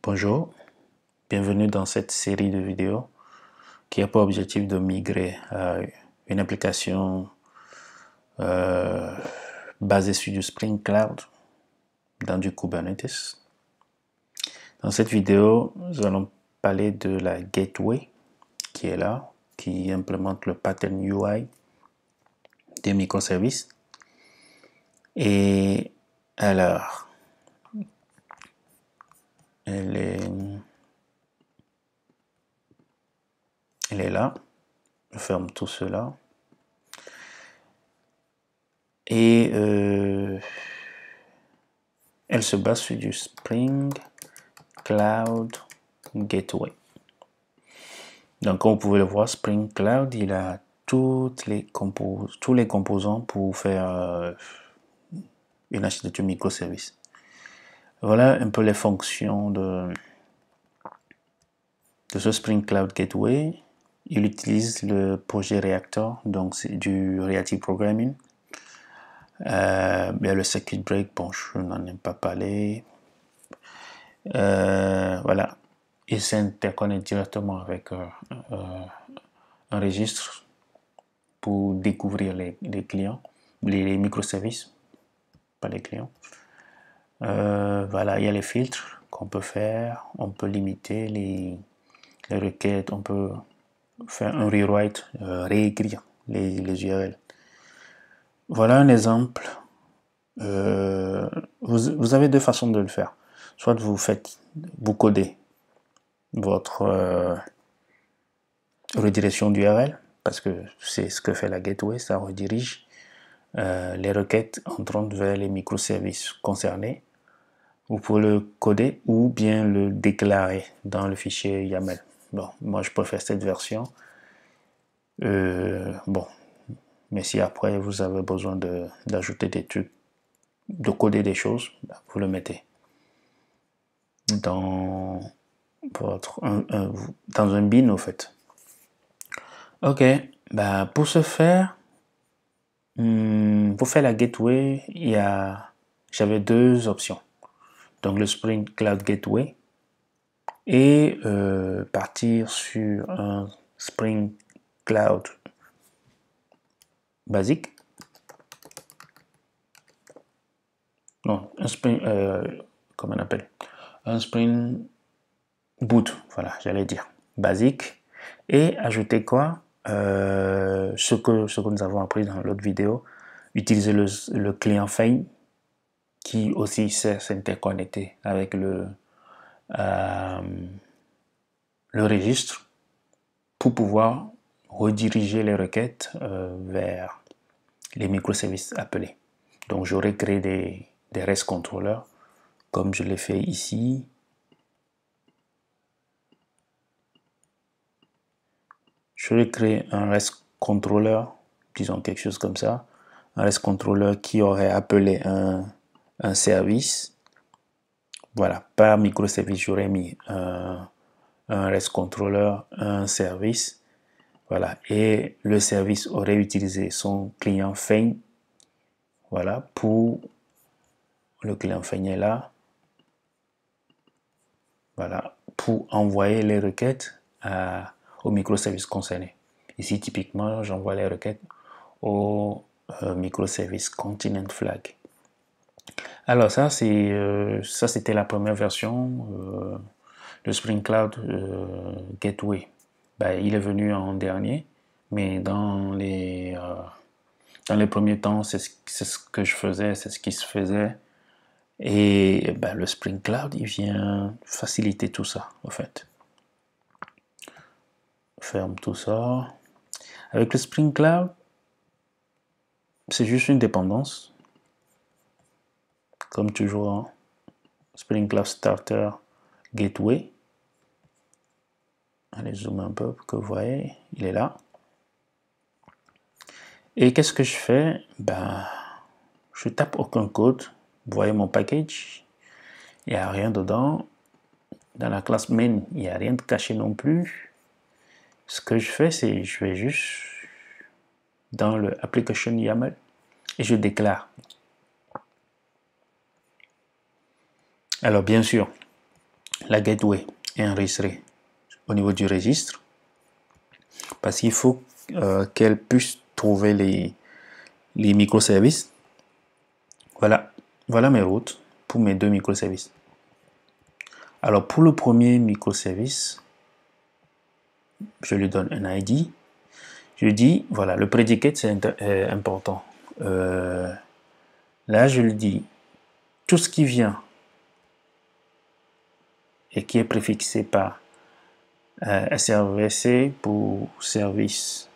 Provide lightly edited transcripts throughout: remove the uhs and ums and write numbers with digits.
Bonjour, bienvenue dans cette série de vidéos qui a pour objectif de migrer une application basée sur du Spring Cloud dans du Kubernetes. Dans cette vidéo, nous allons parler de la gateway qui est là, qui implémente le pattern UI des microservices. Et alors, elle est là. Je ferme tout cela. Et elle se base sur du Spring Cloud Gateway. Donc, comme vous pouvez le voir, Spring Cloud, il a tous les composants pour faire une architecture microservice. Voilà un peu les fonctions de ce Spring Cloud Gateway. Il utilise le projet Reactor, donc c'est du Reactive Programming. Il y a le Circuit Break, bon, je n'en ai pas parlé. Voilà, il s'interconnecte directement avec un registre pour découvrir les clients, les microservices, pas les clients. Voilà, il y a les filtres qu'on peut faire, on peut limiter les requêtes, on peut faire un rewrite, réécrire les URL. Voilà un exemple. Vous avez deux façons de le faire. Soit vous codez votre redirection d'URL, parce que c'est ce que fait la gateway, ça redirige les requêtes entrantes vers les microservices concernés. Vous pouvez le coder ou bien le déclarer dans le fichier YAML. Bon, moi je préfère cette version. Bon, mais si après vous avez besoin d'ajouter des trucs, de coder des choses, vous le mettez dans dans un bin au fait. Ok, pour ce faire, pour faire la gateway, j'avais deux options. Donc le Spring Cloud Gateway et partir sur un Spring Cloud basique. Non, un Spring, comment on appelle? Un Spring Boot, voilà, j'allais dire, basique. Et ajouter quoi? Ce que nous avons appris dans l'autre vidéo, utiliser le client Feign qui aussi sait s'interconnecter avec le registre pour pouvoir rediriger les requêtes vers les microservices appelés. Donc j'aurais créé des REST controllers comme je l'ai fait ici. Je vais créer un REST controller, disons quelque chose comme ça, un REST controller qui aurait appelé un service. Voilà, par microservice, j'aurais mis un REST controller, un service. Voilà, et le service aurait utilisé son client Feign. Voilà, pour le client Feign est là. Voilà, pour envoyer les requêtes au microservice concerné. Ici, typiquement, j'envoie les requêtes au microservice Continent Flag. Alors ça, c'était la première version de Spring Cloud Gateway. Il est venu en dernier, mais dans les premiers temps, c'est ce que je faisais, c'est ce qui se faisait. Et le Spring Cloud, il vient faciliter tout ça, en fait. Ferme tout ça. Avec le Spring Cloud, c'est juste une dépendance. Comme toujours, hein. Spring Cloud Starter Gateway. Allez, zoom un peu pour que vous voyez. Il est là. Et qu'est-ce que je fais? Je tape aucun code. Vous voyez mon package. Il n'y a rien dedans. Dans la classe main, il n'y a rien de caché non plus. Ce que je fais, c'est je vais juste dans le application YAML et je déclare. Alors bien sûr, la gateway est enregistrée au niveau du registre, parce qu'il faut qu'elle puisse trouver les microservices. Voilà mes routes pour mes deux microservices. Alors pour le premier microservice, je lui donne un ID. Je dis, voilà, le predicate c'est important. Là, je lui dis, tout ce qui vient et qui est préfixé par SRVC pour service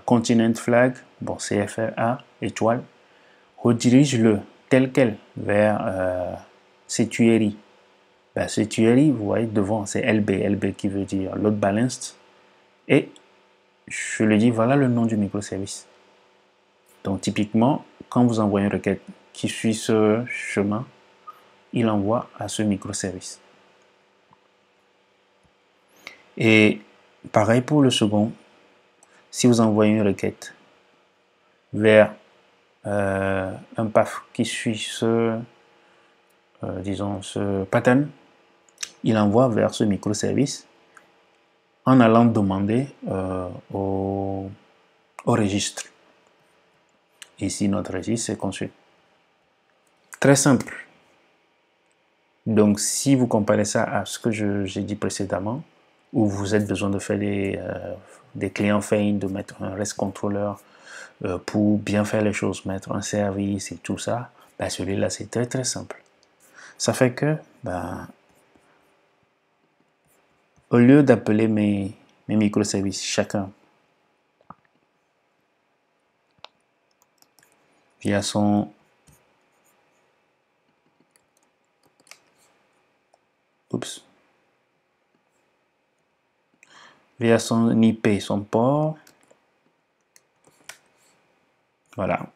continent flag, bon, CFRA, étoile, redirige-le tel quel vers ces tueries. Ben, ces tueries, vous voyez devant, c'est LB qui veut dire load balanced. Et je lui dis, voilà le nom du microservice. Donc typiquement, quand vous envoyez une requête qui suit ce chemin, il envoie à ce microservice. Et pareil pour le second, si vous envoyez une requête vers un path qui suit ce, disons, ce pattern, il envoie vers ce microservice en allant demander au registre. Ici, notre registre est conçu. Très simple. Donc, si vous comparez ça à ce que j'ai dit précédemment, où vous avez besoin de faire des clients fail, de mettre un REST controller pour bien faire les choses, mettre un service et tout ça, ben celui-là, c'est très très simple. Ça fait que, ben, au lieu d'appeler mes microservices chacun via son via son IP, son port, voilà.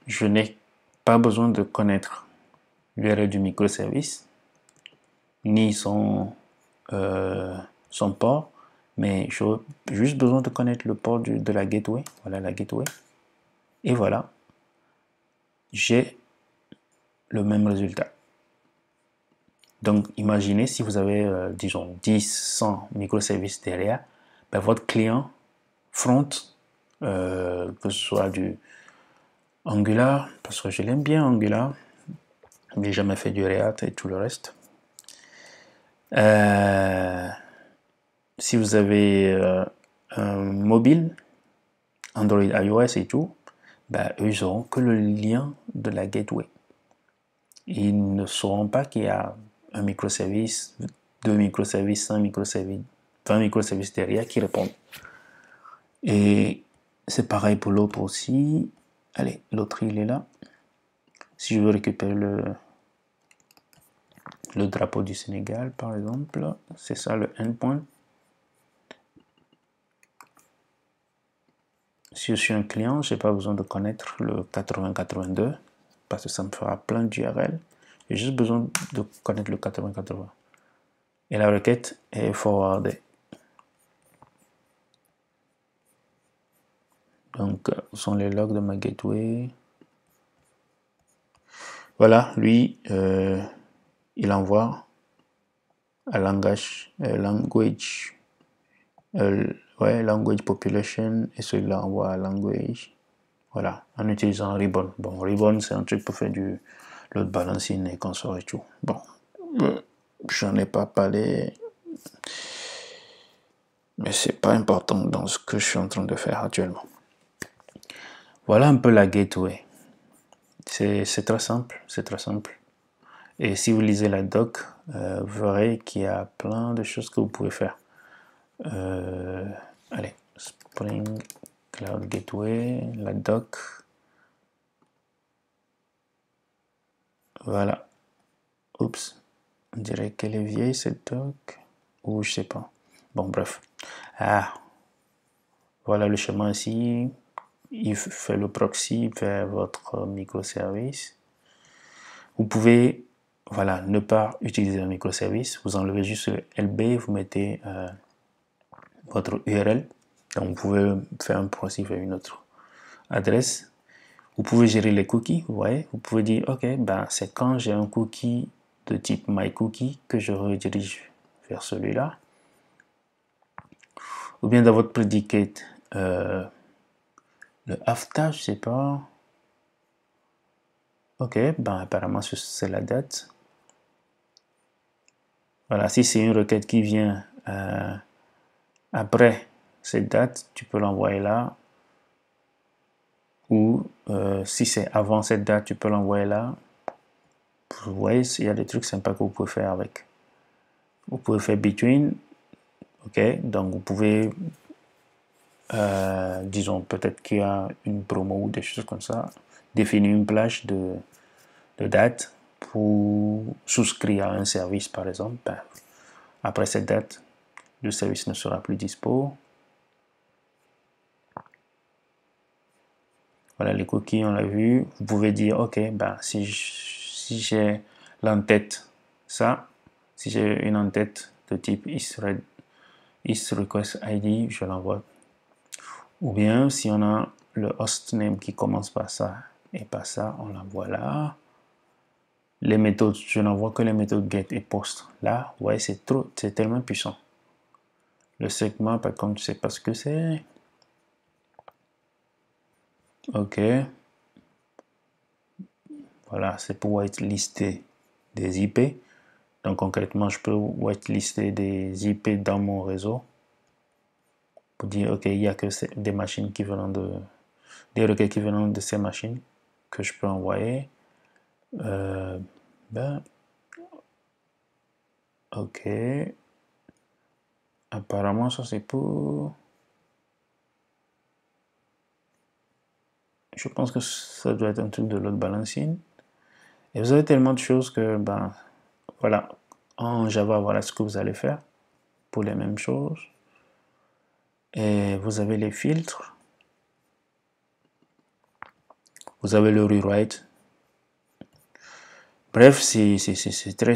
Je n'ai pas besoin de connaître l'URL du microservice, ni son port, mais j'ai juste besoin de connaître le port de la gateway. Voilà la gateway. Et voilà, j'ai le même résultat. Donc, imaginez si vous avez, disons, 10, 100 microservices derrière, ben, votre client front, que ce soit du Angular, parce que je l'aime bien Angular, mais j'ai jamais fait du React et tout le reste. Si vous avez un mobile, Android, iOS et tout, ben, eux, ils n'auront que le lien de la gateway. Ils ne sauront pas qu'il y a un microservice, 2 microservices, 5 microservices, 20 microservices derrière qui répondent. Et c'est pareil pour l'autre aussi. Allez, l'autre il est là. Si je veux récupérer le drapeau du Sénégal, par exemple, c'est ça le endpoint. Si je suis un client, je n'ai pas besoin de connaître le 8082 parce que ça me fera plein d'URL. J'ai juste besoin de connaître le 8080. Et la requête est forwardée. Donc, ce sont les logs de ma gateway. Voilà, lui, il envoie à language population et celui-là envoie à language. Voilà, en utilisant Ribbon. Bon, Ribbon, c'est un truc pour faire du load balancing et consort et tout. Bon, j'en ai pas parlé, mais c'est pas important dans ce que je suis en train de faire actuellement. Voilà un peu la gateway. C'est très simple, c'est très simple. Et si vous lisez la doc, vous verrez qu'il y a plein de choses que vous pouvez faire. Allez, Spring Cloud Gateway, la doc. Voilà. Oups, on dirait qu'elle est vieille cette doc. Ou je sais pas. Bon, bref. Ah, voilà le chemin ici. Il fait le proxy vers votre microservice. Vous pouvez, voilà, ne pas utiliser un microservice. Vous enlevez juste le LB, vous mettez votre URL. Donc, vous pouvez faire un proxy vers une autre adresse. Vous pouvez gérer les cookies, vous voyez. Vous pouvez dire, OK, ben, c'est quand j'ai un cookie de type myCookie que je redirige vers celui-là. Ou bien dans votre predicate, le after, je sais pas. Ok, ben apparemment c'est la date. Voilà, si c'est une requête qui vient après cette date, tu peux l'envoyer là. Ou si c'est avant cette date, tu peux l'envoyer là. Vous voyez, il y a des trucs sympas que vous pouvez faire avec. Vous pouvez faire between. Ok, donc vous pouvez, disons peut-être qu'il y a une promo ou des choses comme ça, définir une plage de date pour souscrire à un service par exemple. Ben, après cette date, le service ne sera plus dispo. Voilà, les cookies, on l'a vu. Vous pouvez dire, ok, ben, si j'ai l'entête, ça, si j'ai une entête de type isRequestID, je l'envoie. Ou bien, si on a le hostname qui commence par ça et par ça, on l'envoie là. Les méthodes, je n'envoie que les méthodes get et post. Là, ouais, c'est tellement puissant. Le segment, par contre, je sais pas ce que c'est. Ok. Voilà, c'est pour whitelister des IP. Donc concrètement, je peux whitelister des IP dans mon réseau pour dire, ok, il n'y a que des machines qui viennent des requêtes qui viennent de ces machines que je peux envoyer. Ok. Apparemment, ça c'est pour... Je pense que ça doit être un truc de load balancing. Et vous avez tellement de choses que, ben, voilà, en Java, voilà ce que vous allez faire pour les mêmes choses. Et vous avez les filtres. Vous avez le rewrite. Bref, c'est très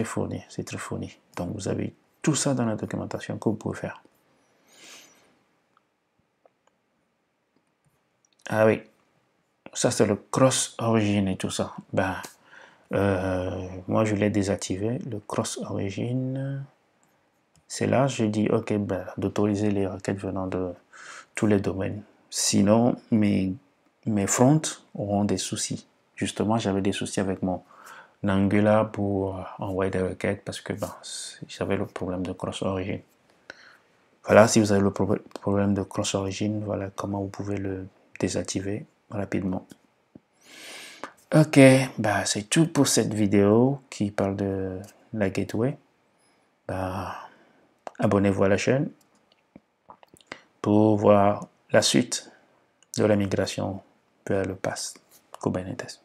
fourni. C'est très fourni. Donc, vous avez tout ça dans la documentation que vous pouvez faire. Ah oui, ça c'est le cross-origin et tout ça. Ben, moi je l'ai désactivé, le cross-origin. C'est là, je dis, ok, ben, d'autoriser les requêtes venant de tous les domaines. Sinon, mes fronts auront des soucis. Justement, j'avais des soucis avec mon Angular pour envoyer des requêtes parce que ben, j'avais le problème de cross-origin. Voilà, si vous avez le problème de cross-origin, voilà comment vous pouvez le désactiver rapidement. Ok, bah c'est tout pour cette vidéo qui parle de la gateway. Bah, abonnez-vous à la chaîne pour voir la suite de la migration vers le PaaS Kubernetes.